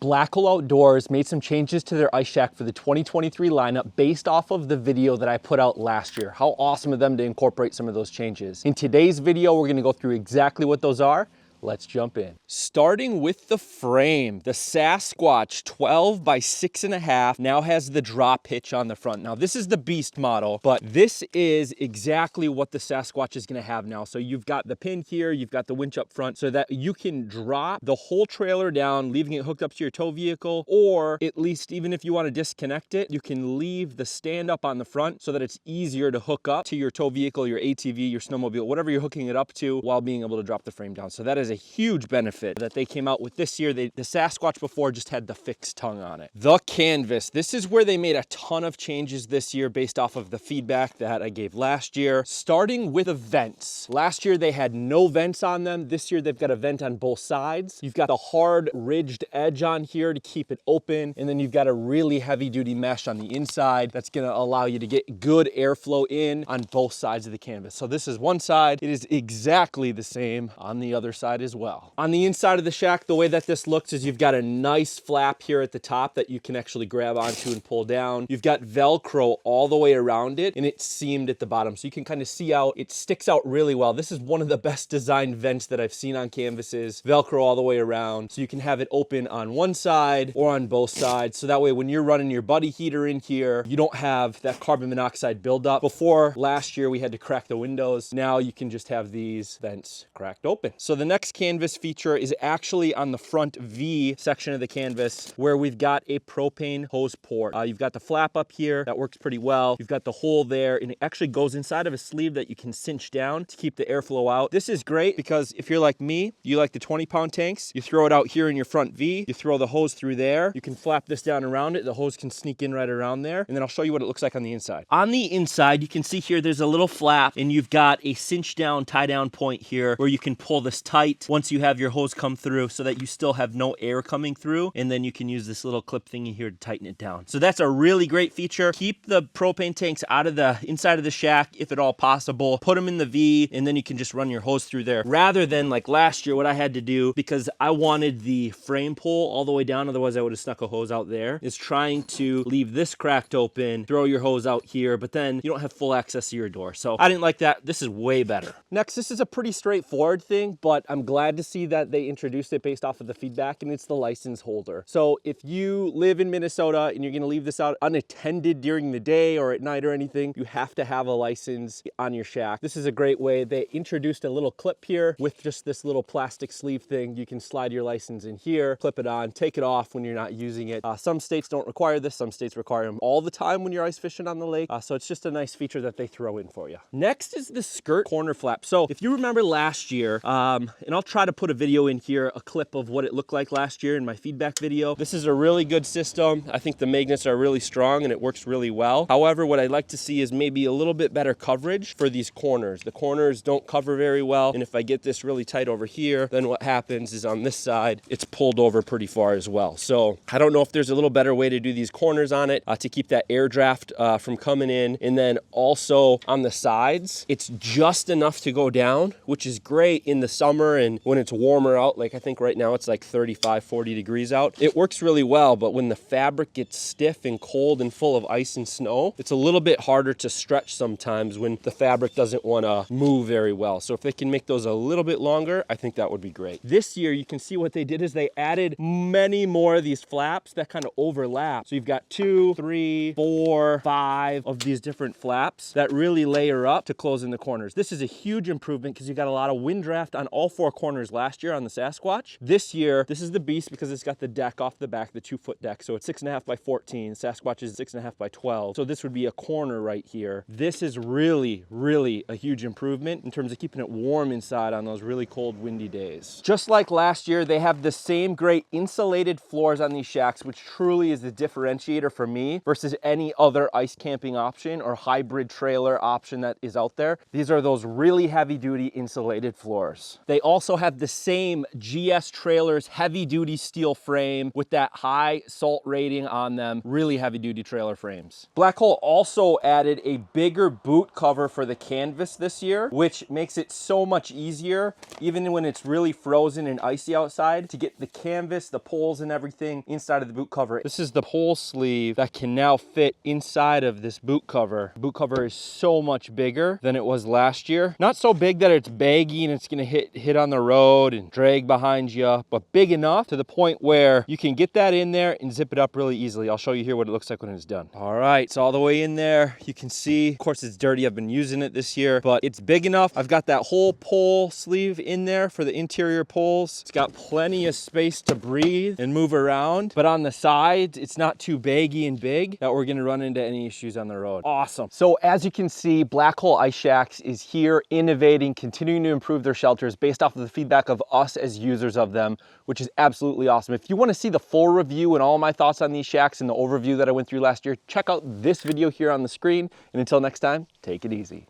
Black Hole Outdoors made some changes to their ice shack for the 2023 lineup based off of the video that I put out last year. How awesome of them to incorporate some of those changes. In today's video, we're gonna go through exactly what those are. Let's jump in. Starting with the frame, the Sasquatch 12 by 6.5 now has the drop hitch on the front. Now this is the Beast model, but this is exactly what the Sasquatch is gonna have now. So you've got the pin here, you've got the winch up front so that you can drop the whole trailer down, leaving it hooked up to your tow vehicle, or at least even if you wanna disconnect it, you can leave the stand up on the front so that it's easier to hook up to your tow vehicle, your ATV, your snowmobile, whatever you're hooking it up to while being able to drop the frame down. So that is a huge benefit that they came out with this year. The Sasquatch before just had the fixed tongue on it. The canvas, this is where they made a ton of changes this year based off of the feedback that I gave last year. Starting with the vents. Last year they had no vents on them. This year they've got a vent on both sides. You've got the hard ridged edge on here to keep it open, and then you've got a really heavy duty mesh on the inside that's gonna allow you to get good airflow in on both sides of the canvas. So this is one side. It is exactly the same on the other side as well. On the inside of the shack, the way that this looks is you've got a nice flap here at the top that you can actually grab onto and pull down. You've got Velcro all the way around it, and it's seamed at the bottom. So you can kind of see out, it sticks out really well. This is one of the best designed vents that I've seen on canvases. Velcro all the way around. So you can have it open on one side or on both sides. So that way when you're running your buddy heater in here, you don't have that carbon monoxide buildup. Before last year, we had to crack the windows. Now you can just have these vents cracked open. So the next canvas feature is actually on the front V section of the canvas where we've got a propane hose port. You've got the flap up here that works pretty well. You've got the hole there, and it actually goes inside of a sleeve that you can cinch down to keep the airflow out. This is great because if you're like me, you like the 20-pound tanks, you throw it out here in your front V, you throw the hose through there, you can flap this down around it, the hose can sneak in right around there, and then I'll show you what it looks like on the inside. On the inside, you can see here there's a little flap, and you've got a cinch down, tie down point here where you can pull this tight once you have your hose come through so that you still have no air coming through, and then you can use this little clip thingy here to tighten it down. So that's a really great feature. Keep the propane tanks out of the inside of the shack if at all possible. Put them in the V, and then you can just run your hose through there rather than like last year what I had to do because I wanted the frame pull all the way down, otherwise I would have stuck a hose out there, is trying to leave this cracked open, throw your hose out here, but then you don't have full access to your door. So I didn't like that. This is way better. Next, this is a pretty straightforward thing, but I'm glad to see that they introduced it based off of the feedback, and it's the license holder. So if you live in Minnesota and you're gonna leave this out unattended during the day or at night or anything, you have to have a license on your shack. This is a great way. They introduced a little clip here with just this little plastic sleeve thing. You can slide your license in here, clip it on, take it off when you're not using it. Some states don't require this. Some states require them all the time when you're ice fishing on the lake. So it's just a nice feature that they throw in for you. Next is the skirt corner flap. So if you remember last year, and I'll try to put a video in here, a clip of what it looked like last year in my feedback video. This is a really good system. I think the magnets are really strong and it works really well. However, what I'd like to see is maybe a little bit better coverage for these corners. The corners don't cover very well, and if I get this really tight over here, then what happens is on this side, it's pulled over pretty far as well. So I don't know if there's a little better way to do these corners on it to keep that air draft from coming in. And then also on the sides, it's just enough to go down, which is great in the summer and when it's warmer out. Like I think right now it's like 35, 40 degrees out. It works really well, but when the fabric gets stiff and cold and full of ice and snow, it's a little bit harder to stretch sometimes when the fabric doesn't want to move very well. So if they can make those a little bit longer, I think that would be great. This year, you can see what they did is they added many more of these flaps that kind of overlap. So you've got 2, 3, 4, 5 of these different flaps that really layer up to close in the corners. This is a huge improvement because you got a lot of wind draft on all 4 corners last year on the Sasquatch. This year, this is the Beast because it's got the deck off the back, the 2-foot deck. So it's 6.5 by 14. Sasquatch is 6.5 by 12. So this would be a corner right here. This is really, really a huge improvement in terms of keeping it warm inside on those really cold, windy days. Just like last year, they have the same great insulated floors on these shacks, which truly is the differentiator for me versus any other ice camping option or hybrid trailer option that is out there. These are those really heavy duty insulated floors. They also also have the same GS trailers, heavy duty steel frame with that high salt rating on them, really heavy duty trailer frames. Black Hole also added a bigger boot cover for the canvas this year, which makes it so much easier, even when it's really frozen and icy outside, to get the canvas, the poles and everything inside of the boot cover. This is the pole sleeve that can now fit inside of this boot cover. The boot cover is so much bigger than it was last year. Not so big that it's baggy and it's gonna hit on the road and drag behind you, but big enough to the point where you can get that in there and zip it up really easily. I'll show you here what it looks like when it's done. All right, it's all the way in there. You can see, of course it's dirty. I've been using it this year, but it's big enough. I've got that whole pole sleeve in there for the interior poles. It's got plenty of space to breathe and move around, but on the sides, it's not too baggy and big that we're gonna run into any issues on the road. Awesome. So as you can see, Black Hole Ice Shacks is here innovating, continuing to improve their shelters based off of the feedback of us as users of them, which is absolutely awesome. If you wanna see the full review and all my thoughts on these shacks and the overview that I went through last year, check out this video here on the screen. And until next time, take it easy.